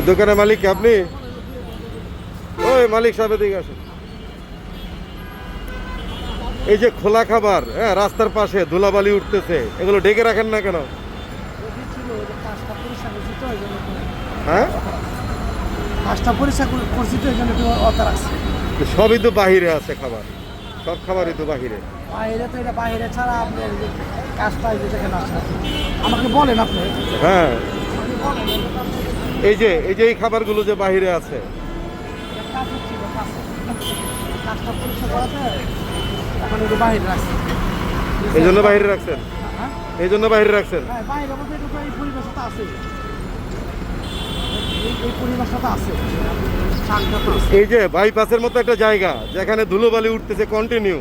দোকানের মালিক কি আপনি? ওই মালিক সাহেব এদিকে আসেন। এই যে খোলা খাবার, হ্যাঁ, রাস্তার পাশে ধুলাবালি উঠতেছে, এগুলো ঢেকে রাখেন না কেন? হ্যাঁ, সবই তো বাহিরে আছে খাবার, সব খাবারই তো বাহিরে। বাইরে ছাড়া আপনি কাজটা আমাকে বলেন আপনি। হ্যাঁ, এই যে এই খাবারগুলো যে বাহিরে আছে, কাজটা পরিষ্কার করাতে এখন একটু বাইরে রাখছি। এই জন্য বাহিরে রাখছেন? এই জন্য বাহিরে রাখছেন? হ্যাঁ, বাইরে বলতে একটু এই পরিবেশটা আছে, এই পরিবেশটা আছে। এই যে বাইপাসের মতো একটা জায়গা যেখানে ধুলোবালি উঠতেছে কন্টিনিউ,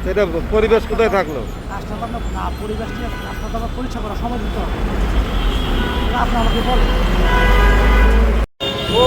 সেটা পরিবেশ কোথায় থাকলো? কাজটা তো না, পরিবেশ নিয়ে কাজটা তো আবার পরিষ্কার করা সময় দিতে হবে। আপনি আমাকে বলেন। ও